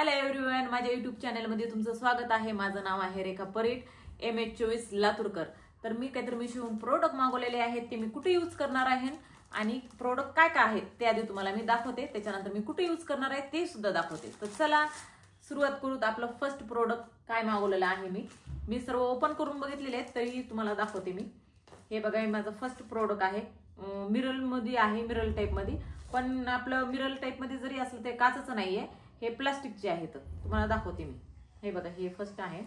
Hello everyone, माझ्या YouTube चॅनलमध्ये तुमचं स्वागत आहे। माझं नाव आहे रेखा परीट, MH24 लातूरकर। तर मी काहीतरी मिशोहून प्रोडक्ट मागवलेले आहेत, ते मी कुठे यूज करणार आहे आणि प्रोडक्ट काय काय आहेत ते आधी तुम्हाला मी दाखवते, त्याच्यानंतर मी कुठे यूज करणार आहे ते सुद्धा दाखवते। तर चला सुरुवात करू। आपलं फर्स्ट प्रोडक्ट काय मागवलेलं आहे मी सर्व ओपन करून बघितलेले आहेत, तरी तुम्हाला दाखवते मी। हे बघा, हे माझं फर्स्ट प्रोडक्ट आहे। मिरर मध्ये आहे, मिरर टाइप मध्ये, पण आपलं मिरर टाइप मध्ये जरी असलं ते काचचं नाहीये, हे प्लास्टिकचे आहेत। तुम्हाला दाखवते मी। हे बघा, हे फर्स्ट आहे,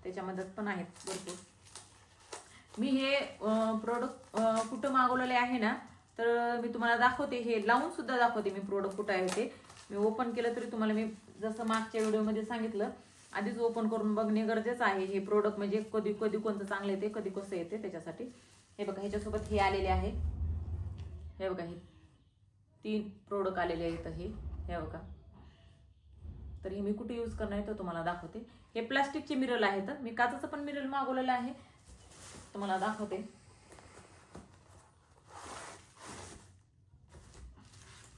त्याच्यामध्ये पण आहेत भरपूर। मी हे प्रोडक्ट कुठं मागवलेले आहे ना, तर मी तुम्हाला दाखवते, हे लावून सुद्धा दाखवते मी प्रोडक्ट कुठं आहे ते। मी ओपन केलं तरी तुम्हाला मी जसं मागच्या व्हिडिओमध्ये सांगितलं, आधीच ओपन करून बघणे गरजेचं आहे। हे प्रोडक्ट म्हणजे कधी कधी कोणतं चांगलं येते, कधी कसं येते, त्याच्यासाठी। हे बघा, ह्याच्यासोबत हे आलेले आहे। हे बघा, हे 3 प्रोडक्ट आलेले आहेत। हे बघा, तर हे मी कुठे यूज करणार आहे ते तुम्हाला दाखवते। हे प्लास्टिकचे मिरर आहेत, मी काचेचं पण मिरर मागवलेलं आहे, तुम्हाला दाखवते।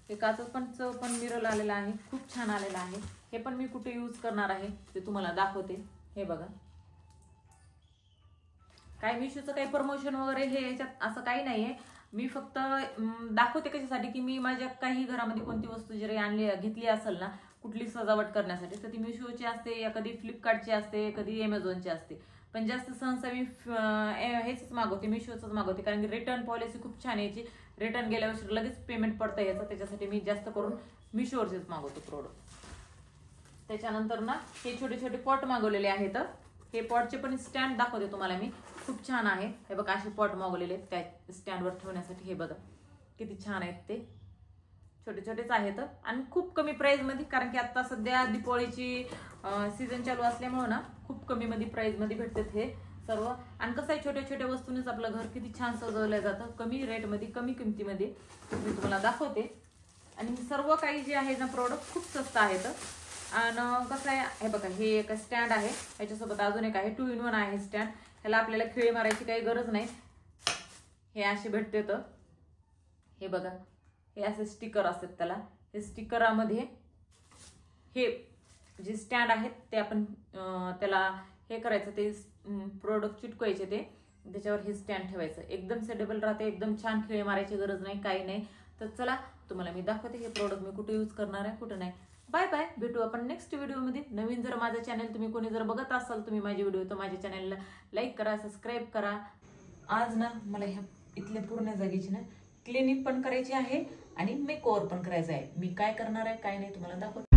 हे काचेचं पण मिरर आलेलं आहे, खूप छान आलेलं आहे। हे पण मी कुठे यूज करणार आहे ते तुम्हाला दाखवते। हे बघा, काय मिशोचं काही प्रमोशन वगैरे हे याच्यात असं काही नाहीये, मी फक्त दाखवते कशासाठी की मी माझ्या काही घरामध्ये कोणती वस्तू जरी घेतली असेल ना, कुठली सजावट करण्यासाठी, तर ती मिशोची असते, कधी फ्लिपकार्टची असते, कधी अमेझॉनची असते। पण जास्त सहसा मी हेच मागवते, मिशोच मागवते, कारण की रिटर्न पॉलिसी खूप छान याची। रिटर्न गेल्यावर लगेच पेमेंट पडतं याचं, त्याच्यासाठी मी जास्त करून मिशोवरचेच मागवते प्रोडक्ट। त्याच्यानंतर ना, हे छोटे छोटे पॉट मागवलेले आहेत। हे पॉटचे पण स्टँड दाखवते तुम्हाला मी, खूप छान आहे। हे बघा, असे पॉट मागवलेले आहेत त्या स्टँडवर ठेवण्यासाठी। हे बघा किती छान आहेत, ते छोटे छोटेच आहेत आणि खूप कमी प्राइस मध्ये, कारण की आता सध्या दिवाळीची सीझन चालू असल्यामुळे ना, खूप कमी मध्ये प्राइस मध्ये भेटतात हे सर्व। आणि कसं आहे, छोट्या छोट्या वस्तूंनीच आपलं घर किती छान सजवलं जातं, कमी रेट मध्ये, कमी किमतीमध्ये। मी तुम्हाला दाखवते। आणि सर्व काही जे आहे ना प्रोडक्ट खूप स्वस्त आहेत। आणि कसं आहे, हे बघा, हे एक स्टँड आहे, ह्याच्यासोबत अजून एक आहे, 2 in 1 आहे स्टँड। ह्याला आपल्याला खिळे मारायची काही गरज नाही, हे असे भेटते। तर हे बघा, हे असे स्टिकर असतात त्याला, हे स्टिकरामध्ये हे जे स्टँड आहेत ते आपण त्याला हे करायचं, ते प्रोडक्ट चिटकवायचे, ते त्याच्यावर हे स्टँड ठेवायचं, एकदम सेटेबल राहते, एकदम छान, खिळे मारायची गरज नाही, काही नाही। तर चला तुम्हाला मी दाखवते हे प्रोडक्ट मी कुठे यूज करणार आहे, कुठे नाही। बाय बाय, भेटू आपण नेक्स्ट व्हिडिओमध्ये। नवीन जर माझं चॅनल तुम्ही कोणी जर बघत असाल तुम्ही माझे व्हिडिओ, तर माझ्या चॅनलला लाईक करा, सबस्क्राईब करा। आज ना मला ह्या इथल्या पूर्ण जागेची ना क्लिनिंग पण करायची आहे आणि मेकओव्हर पण करायचं आहे। मी काय करणार आहे काय नाही तुम्हाला दाखवते।